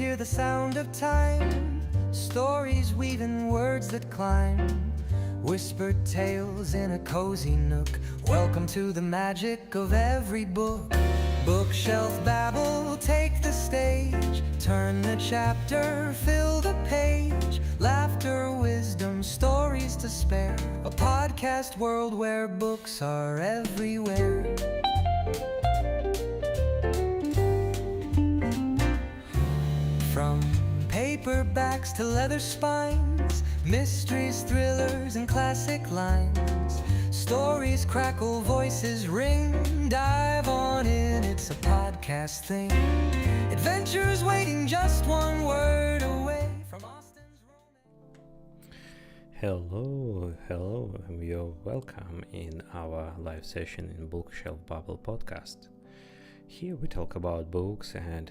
hear the sound of time, stories weaving words that climb, whispered tales in a cozy nook. Welcome to the magic of every book. Bookshelf Babble, take the stage, turn the chapter, fill the page. Laughter, wisdom, stories to spare. A podcast world where books are everywhere. From paperbacks to leather spines, mysteries, thrillers, and classic lines. Stories crackle, voices ring. Dive on in, it's a podcast thing. Adventures waiting just one word away from Austin's romance. Hello, and you're welcome in our live session in Bookshelf Babble podcast. Here we talk about books and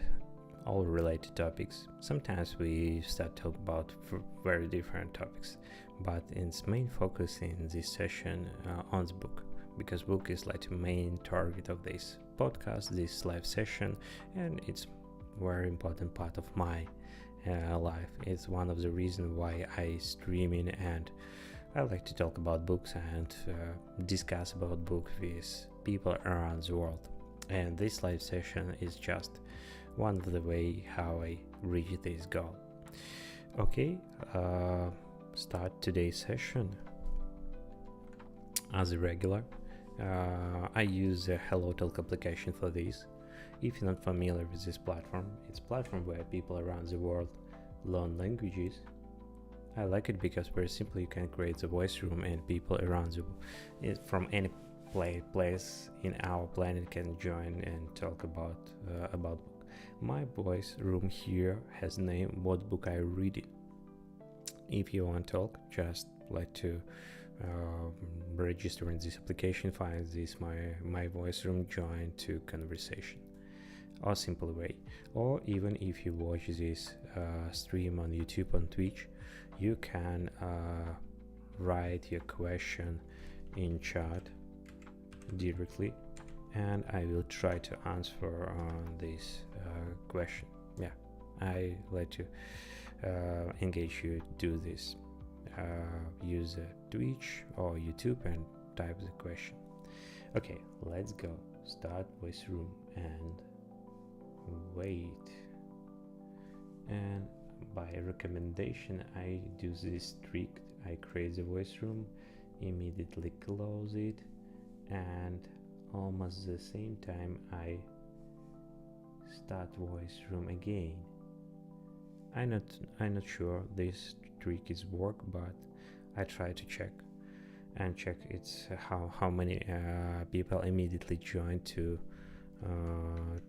all related topics. Sometimes we start talking about very different topics, but its main focus in this session on the book, because book is like the main target of this podcast, this live session, and it's very important part of my life. It's one of the reasons why I streaming, and I like to talk about books and discuss about books with people around the world. And this live session is just one of the way how I reach this goal. Okay, start today's session. As a regular, I use a HelloTalk application for this. If you're not familiar with this platform, it's a platform where people around the world learn languages. I like it because very simply you can create a voice room and people around from any place in our planet can join and talk about book. My voice room here has name What Book I Reading. If you want to talk, just like to register in this application, find this my voice room, join to conversation, or simple way. Or even if you watch this stream on YouTube, on Twitch, you can write your question in chat directly, and I will try to answer on this question. Yeah, I like to engage you do this. Use Twitch or YouTube and type the question. Okay, let's go. Start voice room and wait. And by recommendation, I do this trick. I create the voice room, immediately close it, and almost the same time I start voice room again. I'm not sure this trick is work, but I try to check it's how many people immediately join to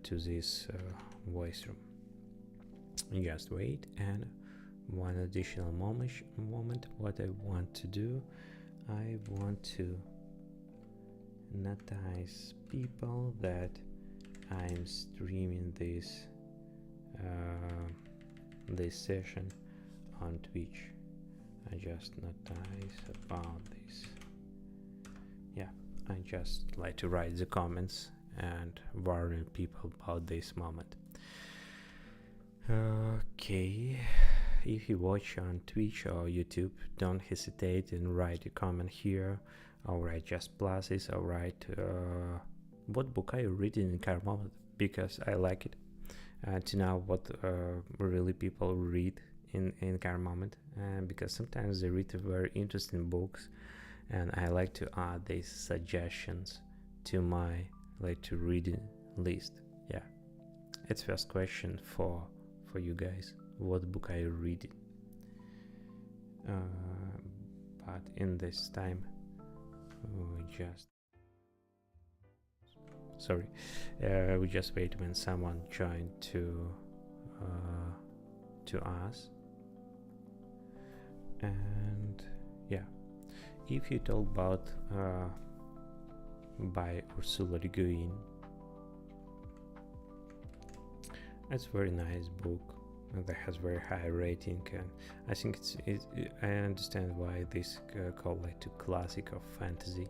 this voice room. Just wait, and one additional moment what I want to do, I want to notice people that I'm streaming this session on Twitch. I just notice about this. Yeah, I just like to write the comments and warn people about this moment. Okay, if you watch on Twitch or YouTube, don't hesitate and write a comment here, or write just pluses, or write what book are you reading in current moment, because I like it to know what really people read in current moment, and because sometimes they read very interesting books, and I like to add these suggestions to my like to reading list. Yeah, it's first question for you guys, what book are you reading? But in this time we just wait when someone joined to us. And yeah, if you talk about by Ursula Le Guin, it's a very nice book that has very high rating, and I think I understand why this called like to classic of fantasy,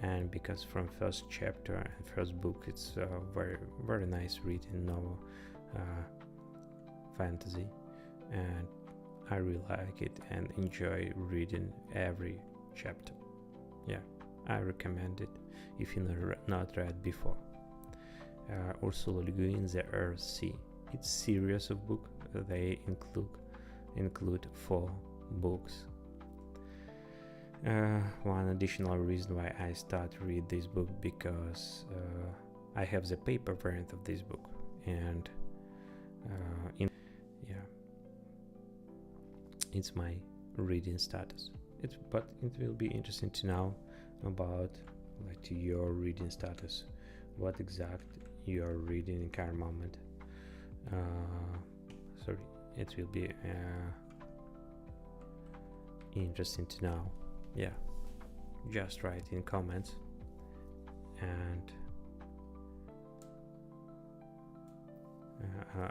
and because from first chapter and first book it's very very nice reading novel, fantasy, and I really like it and enjoy reading every chapter. Yeah, I recommend it if you not read before. Ursula Le Guin's The Earth Sea. It's series of book. They include 4 books. One additional reason why I start to read this book, because I have the paper variant of this book, and it's my reading status. But it will be interesting to know about your reading status, what exact you are reading in current moment. It will be interesting to know. Yeah, just write in comments and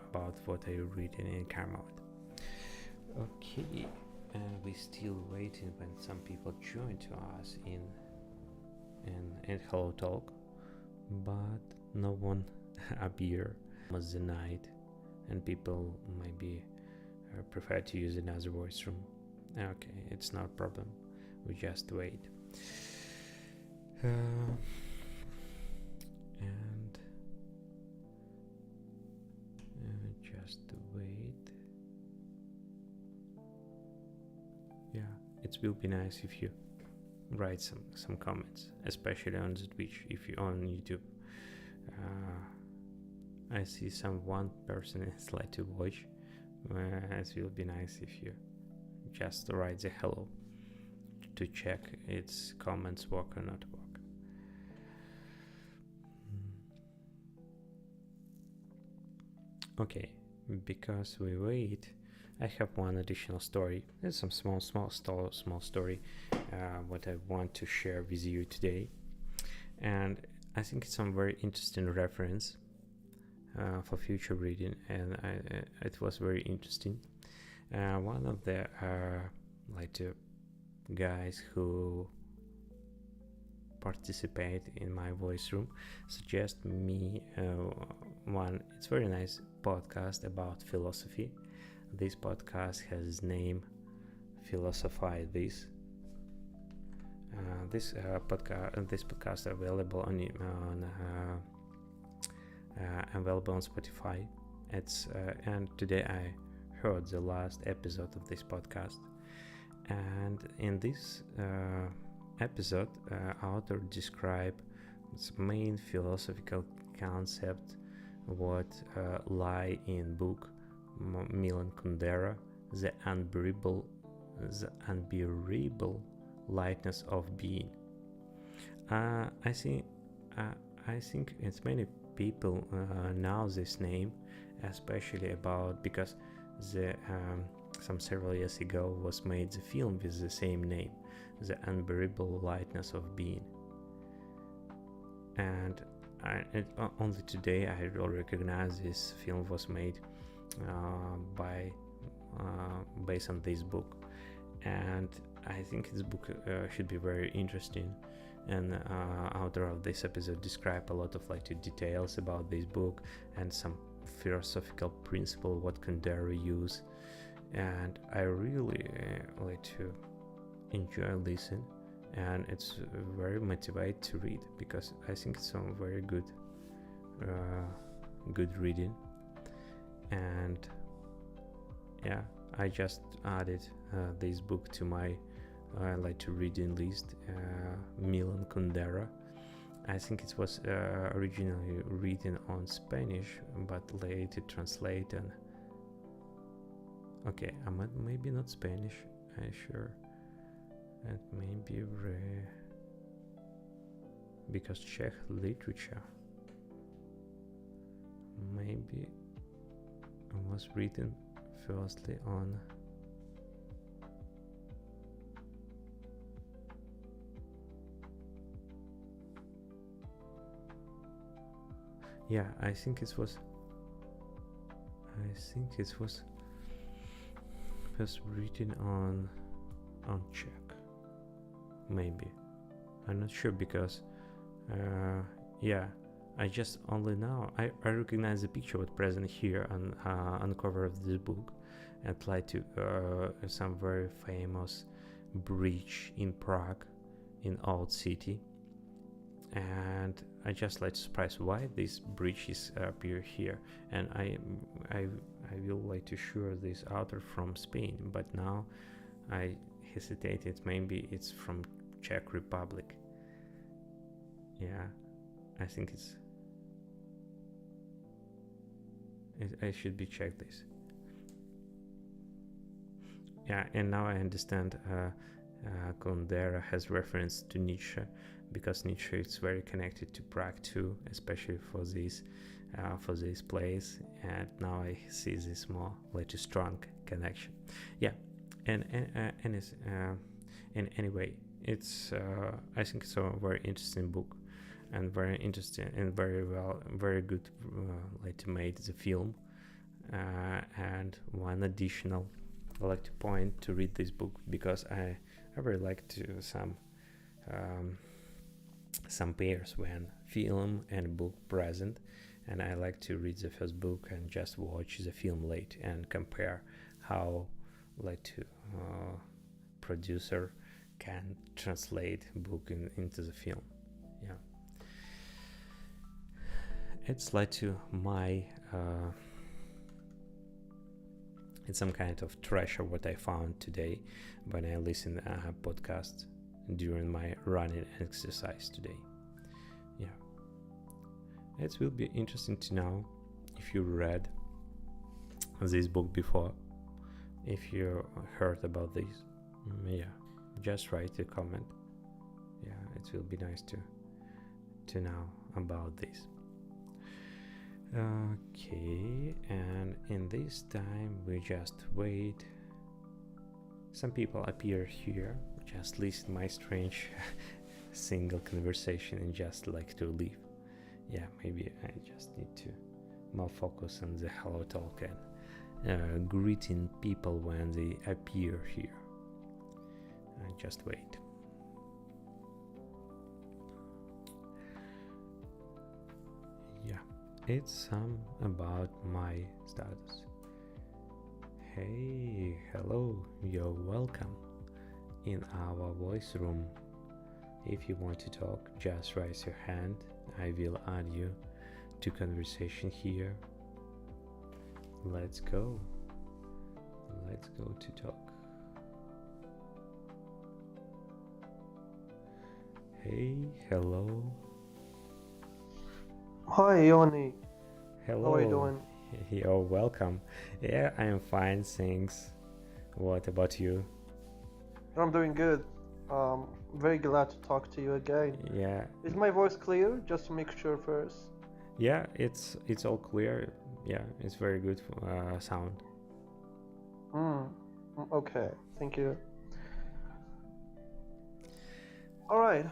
about what are you reading in current moment. Okay, and we're still waiting when some people join to us in Hello Talk, but no one appear. Was the night, and people maybe prefer to use another voice room. Okay, it's not a problem. We just wait. And just wait. Yeah, it will be nice if you write some comments, especially on the Twitch. If you're on YouTube, I see one person is like to watch. It will be nice if you just write the hello to check its comments work or not work. Okay, because we wait, I have one additional story. It's some small story what I want to share with you today, and I think it's some very interesting reference for future reading, and it was very interesting. One of the guys who participate in my voice room suggest me one. It's very nice podcast about philosophy. This podcast has name Philosophize This. This podcast available available on Spotify. It's and today I heard the last episode of this podcast, and in this episode author describe its main philosophical concept what lie in book Milan Kundera, the unbearable lightness of being. I think it's many people know this name, especially because some several years ago was made the film with the same name, The Unbearable Lightness of Being. And only today I will recognize this film was made based on this book, and I think this book should be very interesting. And author of this episode describe a lot of details about this book and some philosophical principle what Kundera use, and I really like to enjoy listen, and it's very motivated to read because I think it's some very good reading. And yeah, I just added this book to my to reading list. Milan Kundera. I think it was originally written on Spanish, but later translated. Okay, maybe not Spanish. I'm sure. And maybe because Czech literature maybe was written firstly on. Yeah, I think it was first written on Czech. Maybe. I'm not sure because I just only now I recognize the picture what present here on the cover of this book, and applied to some very famous bridge in Prague, in old city. And I just like to surprise why this bridge is appear here, and I will like to sure this author from Spain, but now I hesitated, maybe it's from Czech Republic. Yeah, I think I should be check this. Yeah, and now I understand Kundera has reference to Nietzsche, because Nietzsche is very connected to Prague too, especially for this place, and now I see this more like a strong connection. Yeah, and anyway, it's I think it's a very interesting book, and very interesting and very good like to make the film, and one additional I like to point to read this book, because I really like to some pairs when film and book present, and I like to read the first book and just watch the film late and compare how like to producer can translate book into the film. Yeah, it's like to my it's some kind of treasure what I found today when I listen a podcast during my running exercise today. Yeah, it will be interesting to know if you read this book before, if you heard about this. Yeah, just write a comment. Yeah, it will be nice to know about this. Okay, and in this time we just wait. Some people appear here, just listen my strange single conversation and just like to leave. Yeah, maybe I just need to more focus on the hello talk and greeting people when they appear here. Just wait. Yeah, it's some about my status. Hey, hello, you're welcome in our voice room. If you want to talk, just raise your hand. I will add you to conversation here. Let's go to talk. Hey, hello. Hi, Yoni. Hello. How are you doing? You're welcome. Yeah, I am fine, thanks. What about you? I'm doing good. Very glad to talk to you again. Yeah. Is my voice clear? Just to make sure first. Yeah, it's all clear. Yeah, it's very good sound. Okay, thank you. All right,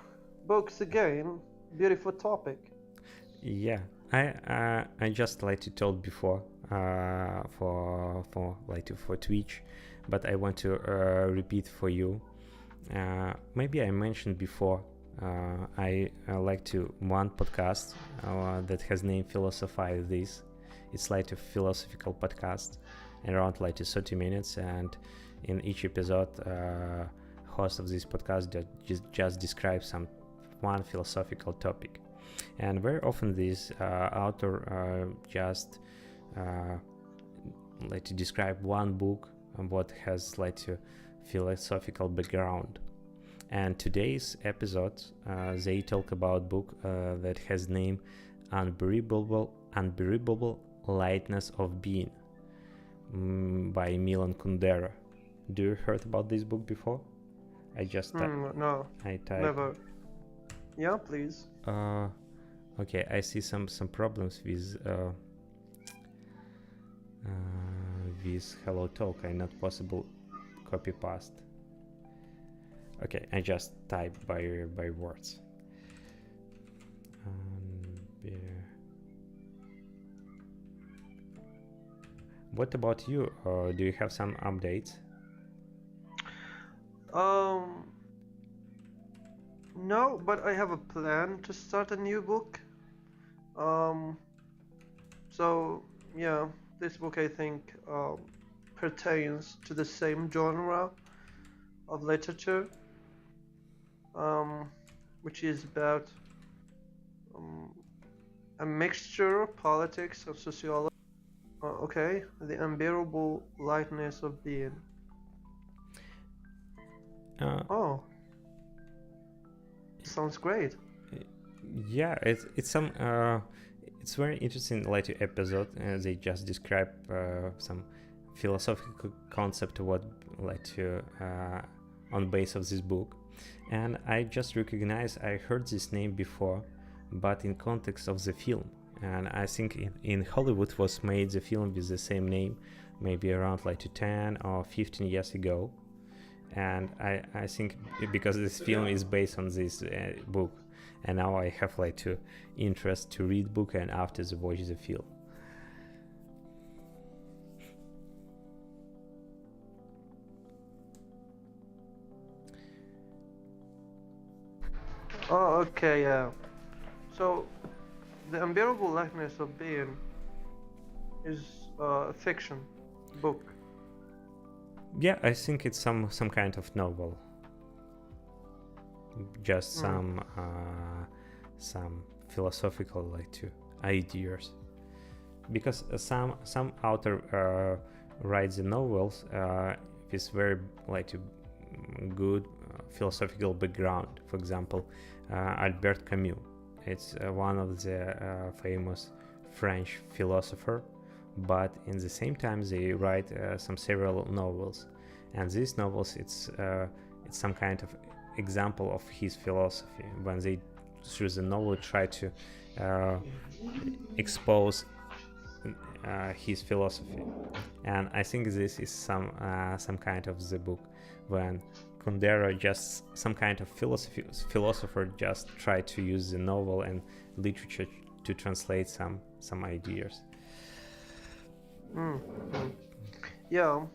books again. Beautiful topic. Yeah, I just like to told before for Twitch, but I want to repeat for you. Maybe I mentioned before. I like to one podcast that has name Philosophize This. It's like a philosophical podcast, around like 30 minutes, and in each episode, host of this podcast just describes some one philosophical topic. And very often this author just like to describe one book and what has like to philosophical background. And today's episode they talk about book that has name Unbearable Lightness of Being by Milan Kundera. Do you heard about this book before? I just no, I typed. never. Yeah, please. Okay, I see some problems with hello talk. I not possible copy paste. Okay, I just type by words. What about you? Do you have some updates? No, but I have a plan to start a new book. Um, so yeah, this book I think pertains to the same genre of literature, um, which is about um, a mixture of politics and sociology. Okay, the unbearable lightness of being. Uh, Oh, sounds great. yeah, it's very interesting later episode. They just describe some philosophical concept what led to on base of this book, and I just recognize I heard this name before, but in context of the film. And I think in Hollywood was made the film with the same name, maybe around like 10 or 15 years ago. And I think because this film is based on this book, and now I have like to interest to read book and after the watch the film. Oh, okay, yeah. So, the unbearable lightness of being is a fiction book. Yeah, I think it's some kind of novel, just some philosophical like to ideas, because some author writes the novels with very like to good philosophical background. For example, Albert Camus. It's one of the famous French philosopher, but in the same time they write some several novels, and these novels it's some kind of example of his philosophy when they through the novel try to expose his philosophy. And I think this is some kind of the book when Kundera just some kind of philosopher just try to use the novel and literature to translate some ideas. Yeah,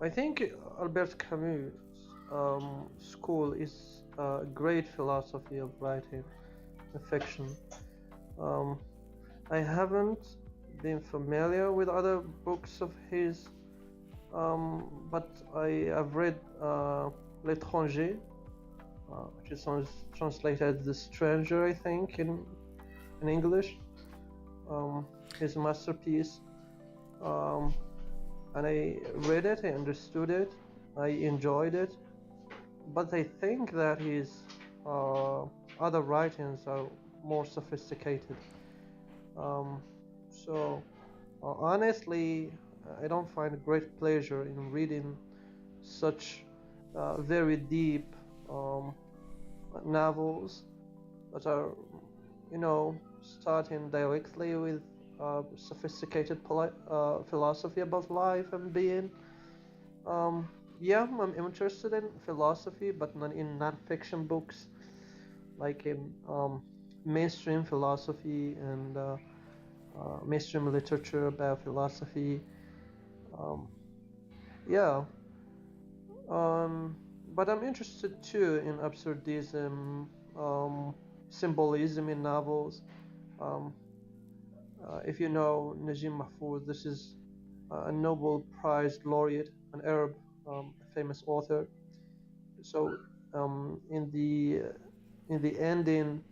I think Albert Camus' school is a great philosophy of writing fiction. Um, I haven't been familiar with other books of his, but I have read L'étranger, which is translated The Stranger, I think, in English. His masterpiece. And I read it, I understood it, I enjoyed it, but I think that his other writings are more sophisticated. So honestly, I don't find great pleasure in reading such very deep novels that are, starting directly with sophisticated philosophy about life and being. Yeah, I'm interested in philosophy, but not in non-fiction books, like in mainstream philosophy and mainstream literature about philosophy. Um, yeah, but I'm interested too in absurdism, symbolism in novels. Um, if you know Najim Mahfouz, this is a Nobel Prize laureate, an Arab famous author. So in the ending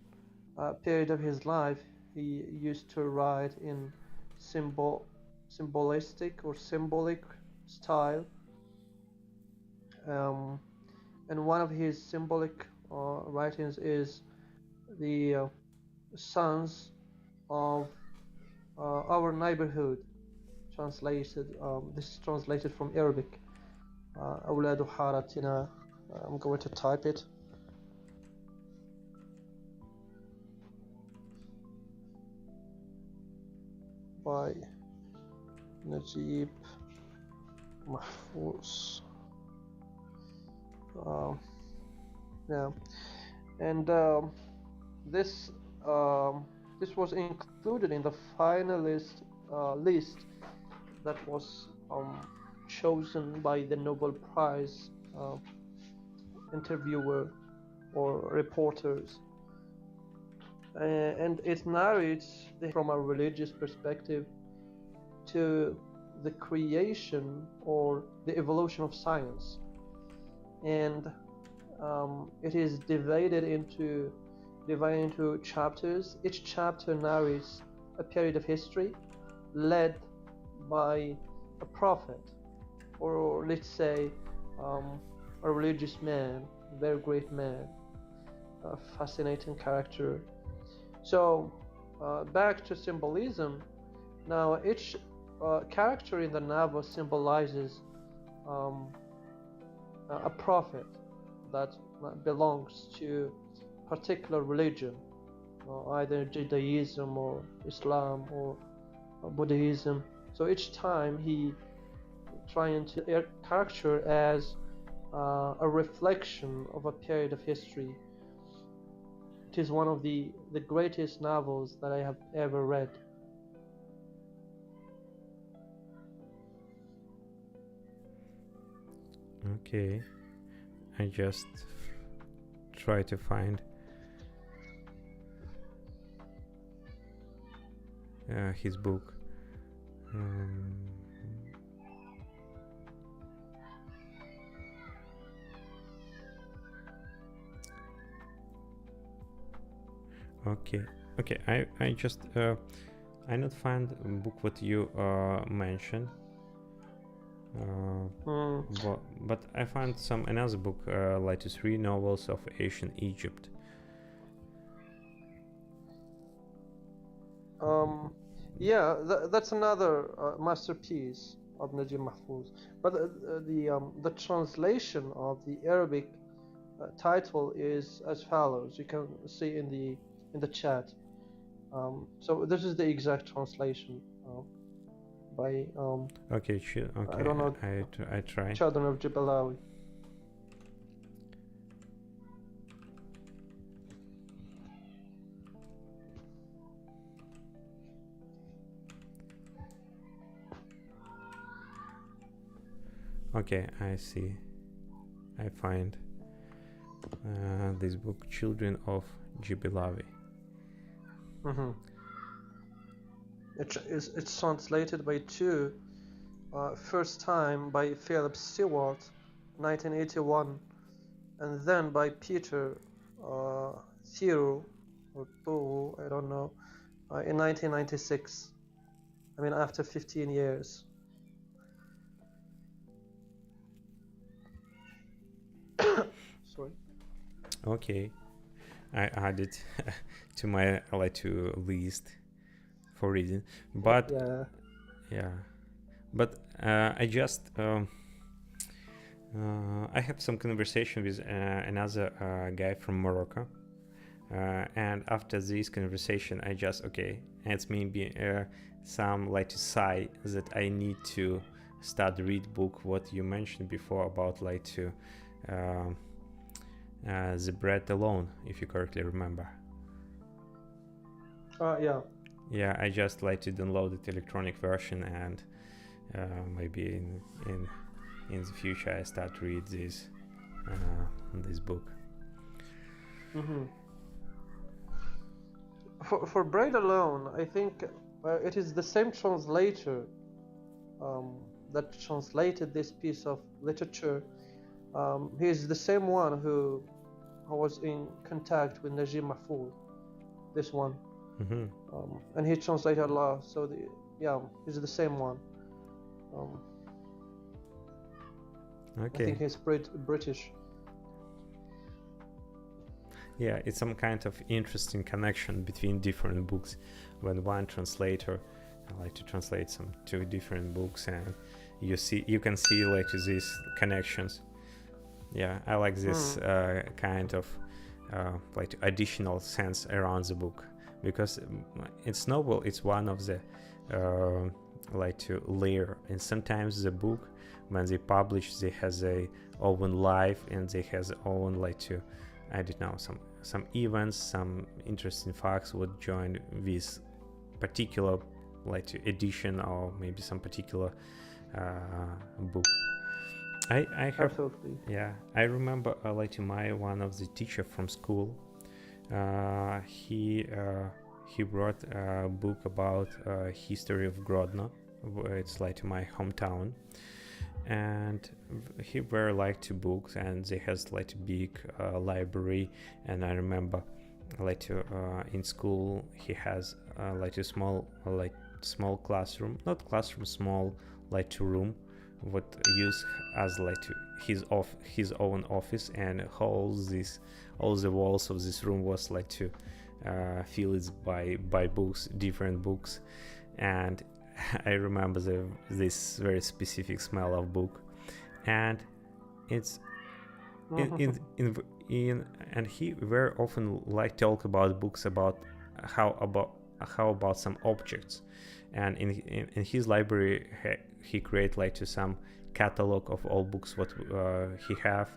period of his life, he used to write in symbolistic or symbolic style, um, and one of his symbolic writings is the sons of our neighborhood. Translated, this is translated from Arabic. أولاد حارتنا. I'm going to type it. By Najib Mahfouz. Yeah, and this this was included in the finalist list that was chosen by the Nobel Prize interviewer or reporters. and it narrates from a religious perspective to the creation or the evolution of science, and it is divided into chapters. Each chapter narrates a period of history led by a prophet, or let's say a religious man, a very great man, a fascinating character. So back to symbolism. Now each character in the novel symbolizes um, a prophet that belongs to a particular religion, either Judaism or Islam or Buddhism. So each time he trying to character as a reflection of a period of history. It is one of the greatest novels that I have ever read. Okay, I just try to find his book. Okay, I just I not find a book what you mentioned. But I found some another book, like 3 novels of ancient Egypt. Yeah, that's another masterpiece of Najib Mahfouz. But the translation of the Arabic title is as follows. You can see in the chat. So this is the exact translation by Okay, okay, I don't know, I try. Children of Jebelawi. Okay, I see. I find this book, Children of Jebelawi. Mm-hmm. It's translated by two. First time by Philip Stewart, 1981, and then by Peter Thiru, or Turu, I don't know, in 1996. I mean, after 15 years. Sorry. Okay, I added to my list for reading, but yeah, but I just I have some conversation with another guy from Morocco, and after this conversation I just it's maybe some to sigh that I need to start read book what you mentioned before about to The Bread Alone, if you correctly remember. Yeah, I just to download the electronic version, and maybe in the future I start read this book. Mm-hmm. For Bread Alone, I think it is the same translator that translated this piece of literature. He is the same one who was in contact with Najib Mahfouz, this one. Mm-hmm. And he translated a lot, so he's the same one. Okay. I think he's British. Yeah, it's some kind of interesting connection between different books when one translator to translate some 2 different books, and you can see these connections. Yeah, I like this kind of additional sense around the book, because it's novel. It's one of the to layer, and sometimes the book when they publish they has a own life, and they has own I don't know, some events, some interesting facts would join with particular edition, or maybe some particular book. I have Absolutely. Yeah, I remember my one of the teacher from school He brought a book about history of Grodno. It's like my hometown, and he very liked books, and they has like a big library. And I remember like in school he has like a small classroom, not classroom, small like room, what use as like his own office, and all the walls of this room was like to filled by books, different books. And I remember this very specific smell of book, and it's in and he very often like talk about books, about how about some objects. And in his library he create like to some catalog of all books what he have,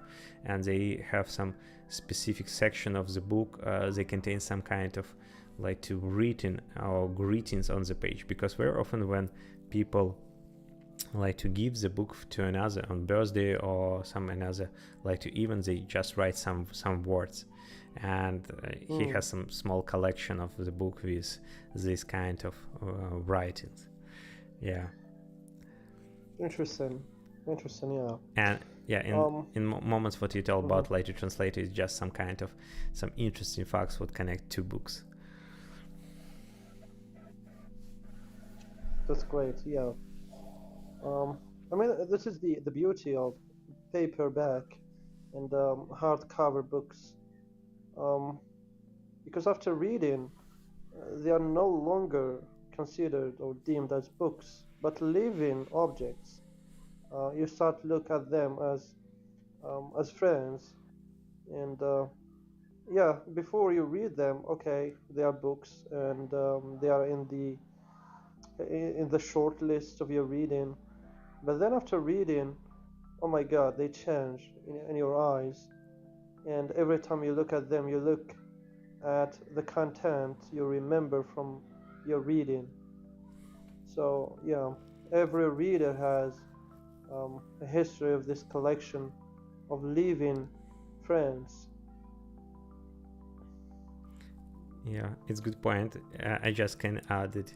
and they have some specific section of the book. They contain some kind of like to written or greetings on the page, because very often when people like to give the book to another on birthday or some another like to even, they just write some words. And he has some small collection of the book with this kind of writings. Yeah. Interesting, yeah. And yeah, in moments what you tell about like to translate is just some kind of some interesting facts what connect two books. That's great, yeah. I mean, this is the beauty of paperback and hardcover books, because after reading, they are no longer considered or deemed as books, but living objects. You start to look at them as friends, and yeah, before you read them, okay, they are books, and they are in the short list of your reading. But then after reading, oh my God, they change in your eyes. And every time you look at them, you look at the content you remember from your reading. So, yeah, every reader has a history of this collection of living friends. Yeah, it's a good point. I just can add it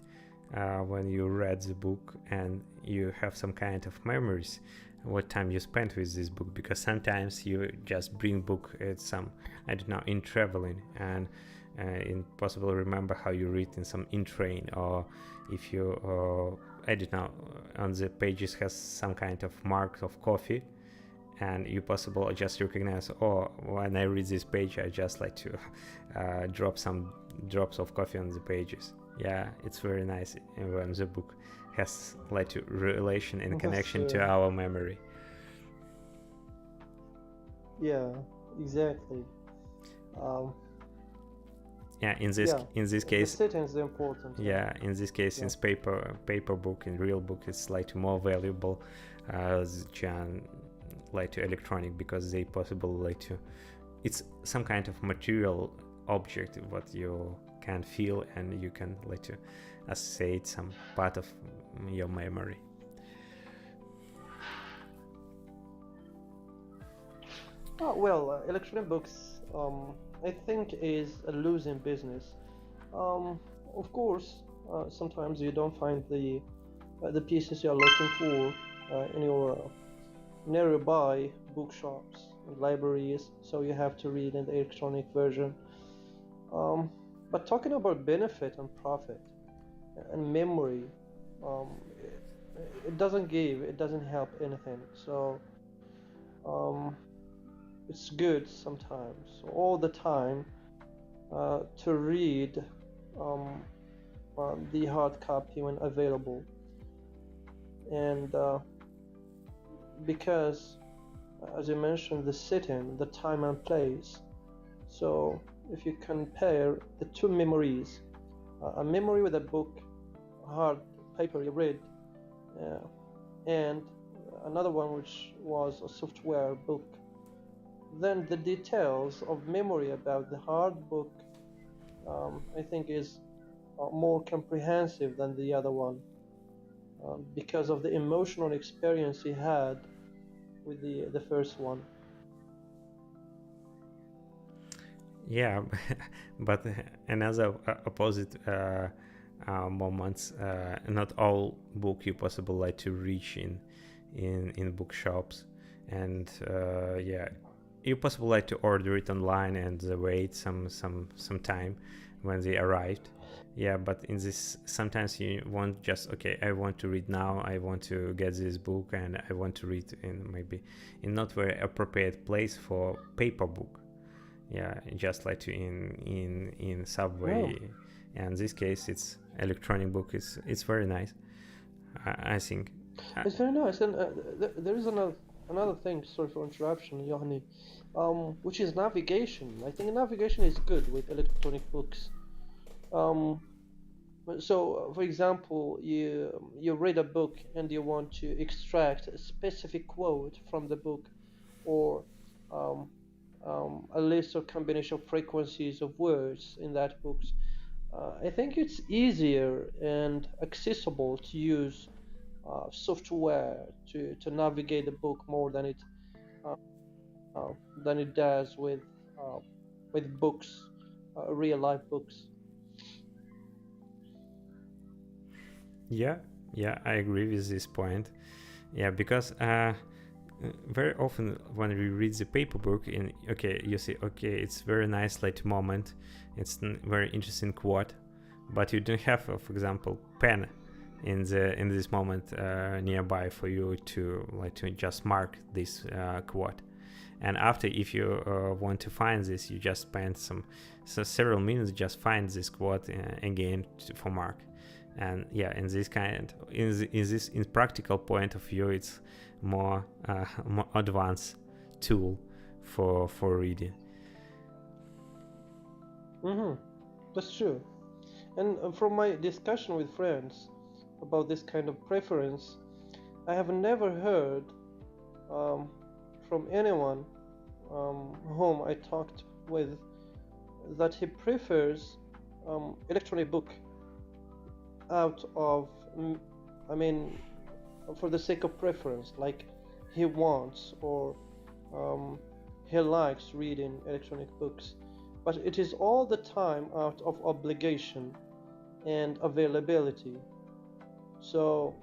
when you read the book and you have some kind of memories what time you spent with this book, because sometimes you just bring book at some, I don't know, in traveling, and impossible remember how you read in train, or if you I don't know, on the pages has some kind of marks of coffee, and you possible just recognize, oh, when I read this page I just like to drop some drops of coffee on the pages. Yeah, it's very nice when the book has like to relation and connection to our memory. Yeah, exactly. Yeah, in this case, the setting is important. Yeah, in this case, in paper book, in real book, it's like more valuable than like to electronic, because they possible like to, it's some kind of material object what you can feel, and you can like to associate some part of your memory. Electronic books, I think, is a losing business. Of course, sometimes you don't find the pieces you're looking for in your nearby bookshops and libraries, so you have to read in the electronic version. But talking about benefit and profit and memory, um, it doesn't help anything. So it's good sometimes, all the time, to read the hard copy when available. And because, as you mentioned, the setting, the time and place. So if you compare the two memories, a memory with a book, hard paper you read, and another one which was a software book, then the details of memory about the hard book, I think, is more comprehensive than the other one, because of the emotional experience he had with the first one. Yeah, but another opposite moments. Not all book you possible like to reach in bookshops, and yeah, you possible like to order it online and wait some time when they arrived. Yeah, but in this sometimes you want just okay, I want to read now, I want to get this book and I want to read in maybe in not very appropriate place for paper book. Yeah, just like to in Oh, subway. And in this case it's electronic book. It's very nice, I think. it's very nice. And there is another thing. Sorry for interruption, Johanny. Which is navigation. I think navigation is good with electronic books. Um, so, for example, you read a book and you want to extract a specific quote from the book, or um, a list or combination of frequencies of words in that book. I think it's easier and accessible to use software to navigate the book more uh, than it does uh, with books, real life books. Yeah, yeah, I agree with this point. Yeah, because very often when we read the paper book and okay, you see okay, it's very nice like moment, it's very interesting quote, but you don't have for example pen in this moment nearby for you to like to just mark this quote. And after if you want to find this, you just spend several minutes just find this quote again for mark. And yeah, in this kind in practical point of view, it's more more advanced tool for reading. Mm-hmm. That's true. And from my discussion with friends about this kind of preference, I have never heard um, from anyone whom I talked with that he prefers electronic book out of, I mean, for the sake of preference, like he wants or um, he likes reading electronic books, but it is all the time out of obligation and availability. So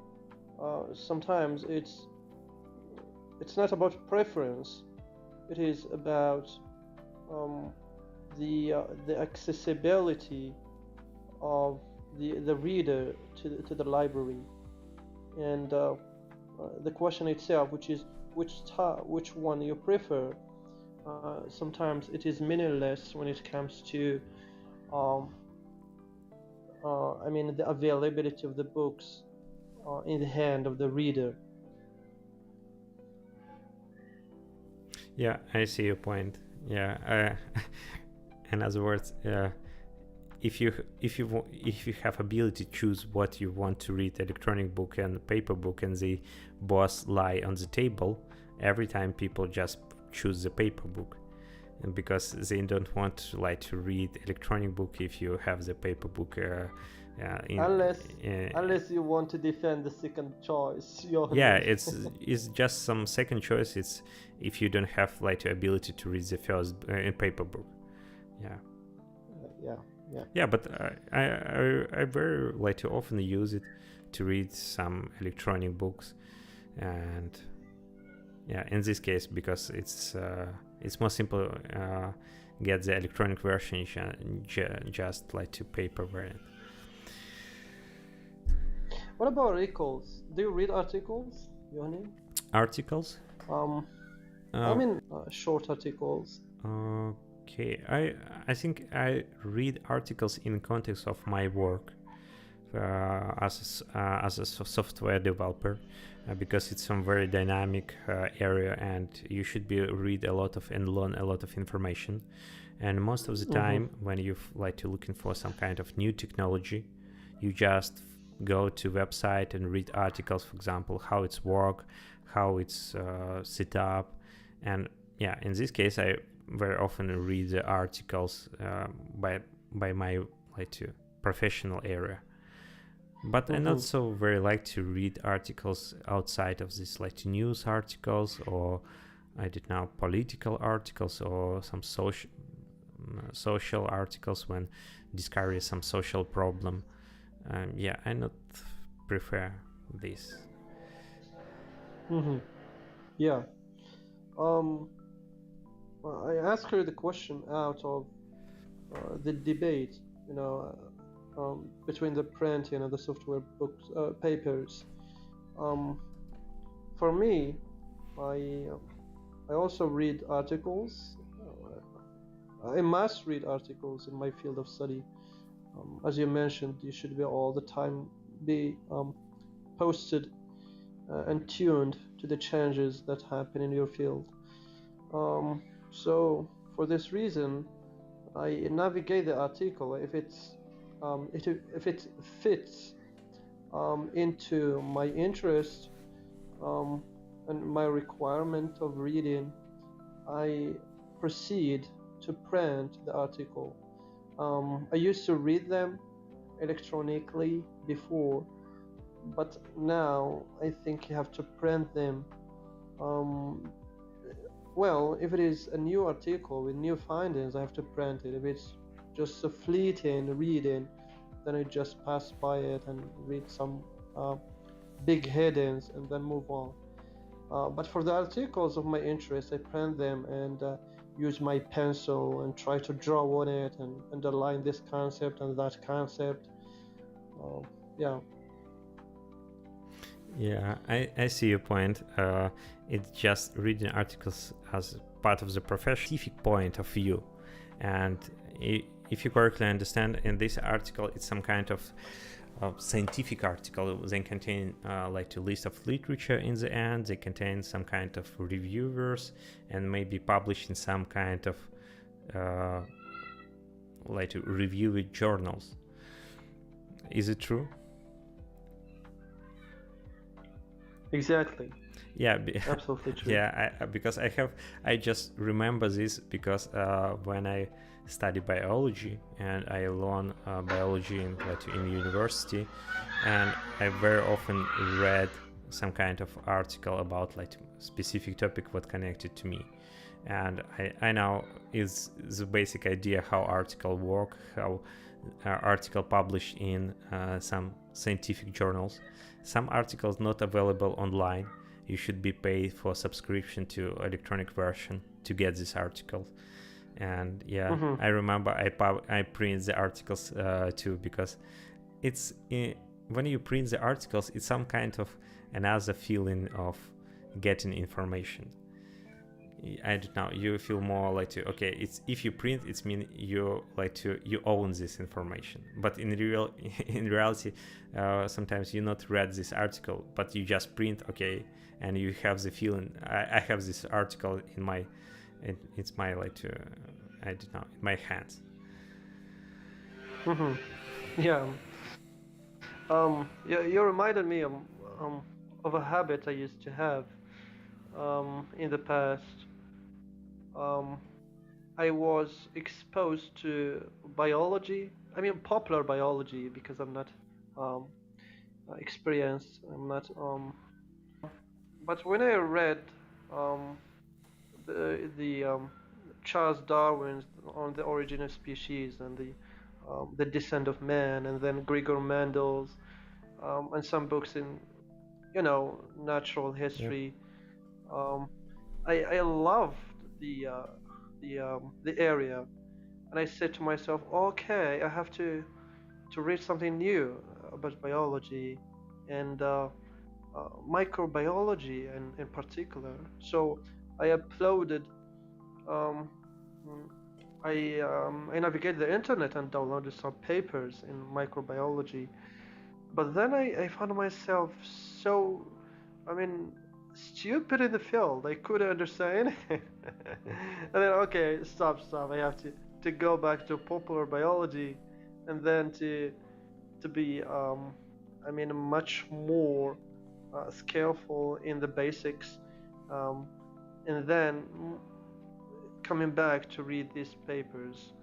sometimes it's not about preference. It is about um, the accessibility of the reader to the library, and the question itself, which is which one you prefer. Sometimes it is meaningless when it comes to um, I mean the availability of the books in the hand of the reader. Yeah, I see your point. Yeah, in other words, if you have ability to choose what you want to read, electronic book and paper book, and they both lie on the table, every time people just choose the paper book, and because they don't want to like to read electronic book if you have the paper book Unless unless you want to defend the second choice, yeah, Johanny. it's just some second choice. It's if you don't have like the ability to read the first in paper book. Yeah. Yeah, yeah. Yeah, but I very like to often use it to read some electronic books. And yeah, in this case because it's more simple get the electronic version just like to paper variant. What about articles? Do you read articles, Johnny? Articles. Um, I uh, mean, short articles. okay, I think I read articles in context of my work as a software developer because it's some very dynamic area and you should be read a lot of and learn a lot of information. And most of the time when you like to looking for some kind of new technology, you just go to website and read articles, for example, how it's work, how it's set up. And yeah, in this case I very often read the articles by my like to professional area. But I not so very like to read articles outside of this, like news articles or I did now political articles or some social articles when discover some social problem. I not prefer this. Mm-hmm. Yeah. Um, I asked her the question out of the debate, between the printing and the software books, papers. Um, for me, I I also read articles. I must read articles in my field of study. As you mentioned, you should be all the time be posted and tuned to the changes that happen in your field. So for this reason, I navigate the article if it fits into my interest um, and my requirement of reading. I proceed to print the article. I used to read them electronically before, but now I think you have to print them. Um, well, if it is a new article with new findings, I have to print it. If it's just a fleeting reading, then I just pass by it and read some big headings and then move on. But for the articles of my interest, I print them and use my pencil and try to draw on it and underline this concept and that concept. Yeah. Yeah, I see your point. It's just reading articles as part of the professional point of view. And if you correctly understand, in this article, it's some kind of scientific article. They contain like a list of literature in the end. They contain some kind of reviewers and maybe published in some kind of like reviewed journals. Is it true? Exactly. Yeah, Absolutely true. yeah. Because I just remember this because when I study biology and I learn biology in university, and I very often read some kind of article about like specific topic what connected to me, and I now is the basic idea how article work, how article published in some scientific journals. Some articles not available online. You should be paid for subscription to electronic version to get this article. And I remember I print the articles too, because it's when you print the articles, it's some kind of another feeling of getting information. I don't know. You feel more like it's if you print, it's mean you you own this information. But in reality, sometimes you not read this article, but you just print and you have the feeling. I have this article in my, it's my I don't know, in my hands. Yeah. You reminded me of a habit I used to have in the past. I was exposed to biology. I mean, popular biology, because I'm not um, experienced. I'm not. But when I read um, the Charles Darwin's on the origin of species and the descent of man, and then Gregor Mendel's and some books in natural history. Um, I loved the area, and I said to myself, okay, I have to read something new about biology and microbiology in particular. So I uploaded. Um, I navigated the internet and downloaded some papers in microbiology, but then I found myself so, I mean, stupid in the field. I couldn't understand anything. And then stop. I have to go back to popular biology, and then to be much more skillful in the basics, and then coming back to read these papers.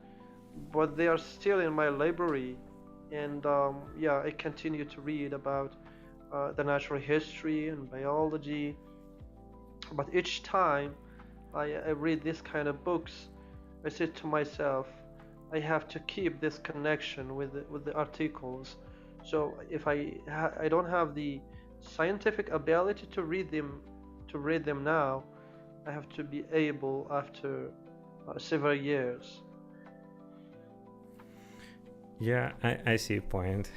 But they are still in my library, and I continue to read about the natural history and biology. But each time I read this kind of books, I say to myself, I have to keep this connection with the articles. So if I don't have the scientific ability to read them now, I have to be able after several years. Yeah, I see a point.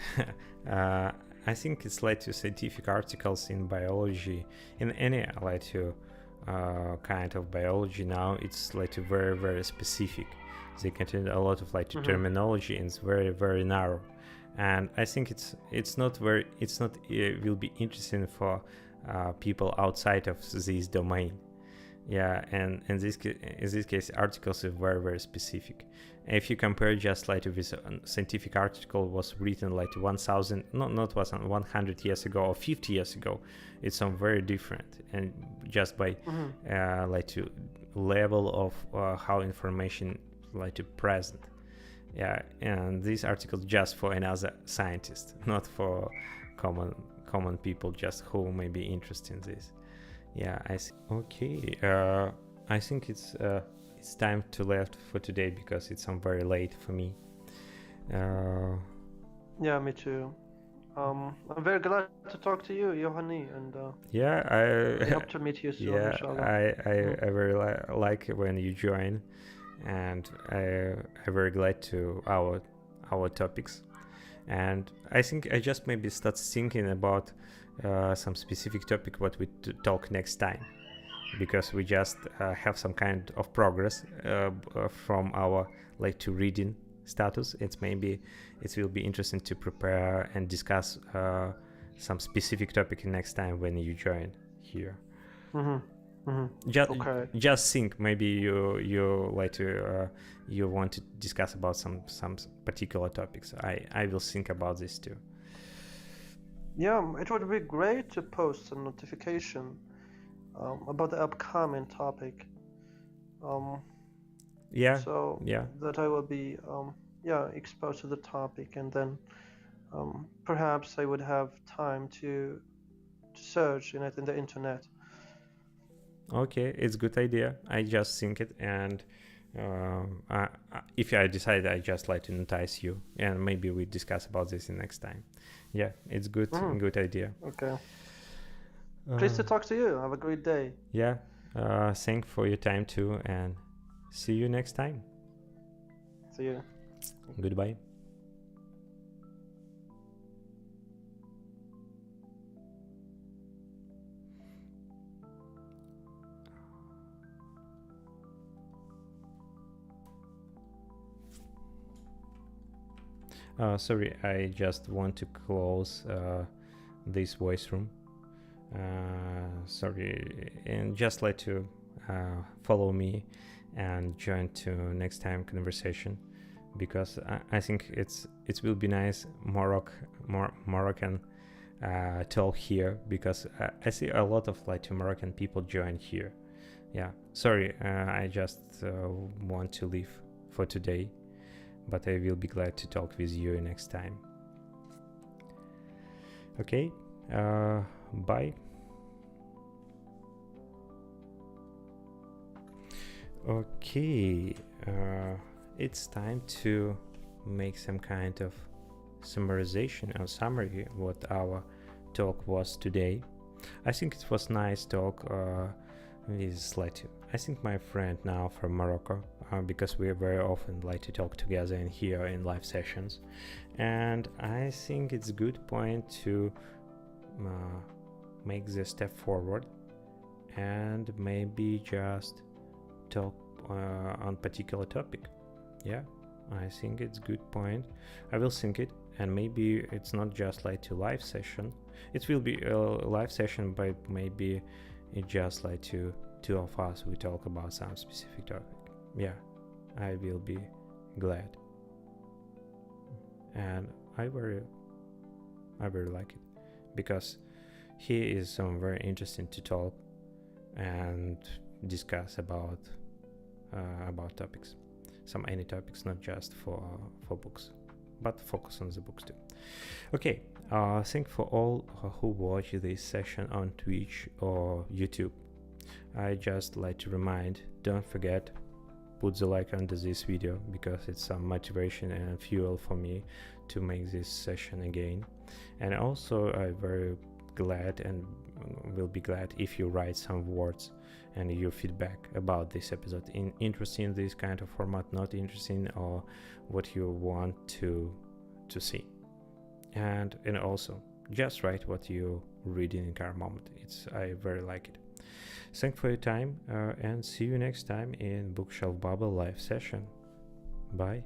I think it's like to scientific articles in biology, in any like to kind of biology now. It's like to very very specific. They contain a lot of like to terminology and it's very very narrow. And I think it's not will be interesting for people outside of this domain. Yeah, and in this case, articles are very very specific. If you compare just like with a scientific article was written like 1,000, not 100 years ago or 50 years ago, it's very different. And just by like to level of how information like to present. Yeah, and this article just for another scientist, not for common people just who may be interested in this. Yeah, I see. Okay, I think it's time to left for today because it's very late for me. Yeah, me too. I'm very glad to talk to you, Yohani, and Yeah, I hope to meet you soon, yeah, inshallah. I very like when you join, and I'm very glad to our topics, and I think I just maybe start thinking about some specific topic what we talk next time, because we just have some kind of progress from our like to reading status. It will be interesting to prepare and discuss some specific topic next time when you join here. Okay. Just think, maybe you like to you want to discuss about some particular topics. I will think about this too. Yeah, it would be great to post a notification about the upcoming topic. Yeah. So yeah. that I will be exposed to the topic, and then perhaps I would have time to search in it in the internet. Okay, it's a good idea. I just think it, and if I decide, I just like to notice you, and maybe we discuss about this in next time. Yeah, it's good. Good idea. Okay. Pleased to talk to you. Have a great day. Yeah. Thank for your time too, and see you next time. See you. Goodbye. Sorry, I just want to close this voice room. Sorry, and just like to follow me and join to next time conversation, because I think it will be nice Moroccan talk here, because I see a lot of like Moroccan people join here. Yeah, sorry, I just want to leave for today, but I will be glad to talk with you next time. Okay, bye. Okay, it's time to make some kind of summarization or summary what our talk was today. I think it was nice talk with Slati. I think my friend now from Morocco, because we very often like to talk together in here in live sessions, and I think it's a good point to make the step forward and maybe just talk on particular topic. Yeah, I think it's good point. I will think it, and maybe it's not just like to live session. It will be a live session, but maybe it just like to two of us we talk about some specific topic. Yeah, I will be glad, and I very like it, because he is some very interesting to talk and discuss about topics, any topics, not just for books, but focus on the books too. Okay, thank for all who watch this session on Twitch or YouTube. I just like to remind, don't forget put the like under this video, because it's some motivation and fuel for me to make this session again. And also I'm very glad and will be glad if you write some words and your feedback about this episode, interested in this kind of format, not interesting, or what you want to see. And also just write what you read in current moment. I very like it. Thanks for your time, and see you next time in Bookshelf Babble live session. Bye.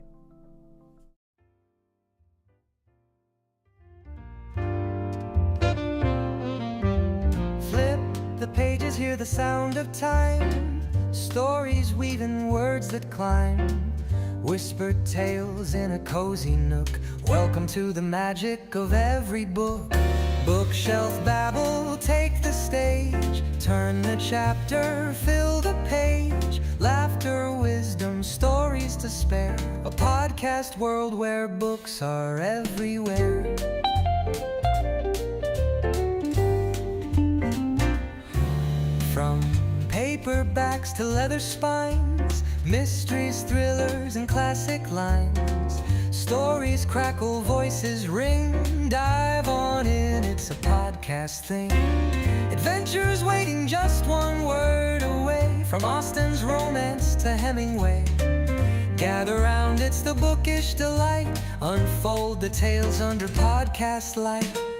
Flip the pages, hear the sound of time. Stories weaving words that climb. Whispered tales in a cozy nook. Welcome to the magic of every book. Bookshelf Babble, take the stage. Turn the chapter, fill the page. Laughter, wisdom, stories to spare. A podcast world where books are everywhere. From paperbacks to leather spines, mysteries, thrillers, and classic lines. Stories crackle, voices ring. Dive on in, it's a podcast thing. Adventures waiting just one word away. From Austen's romance to Hemingway. Gather round, it's the bookish delight. Unfold the tales under podcast light.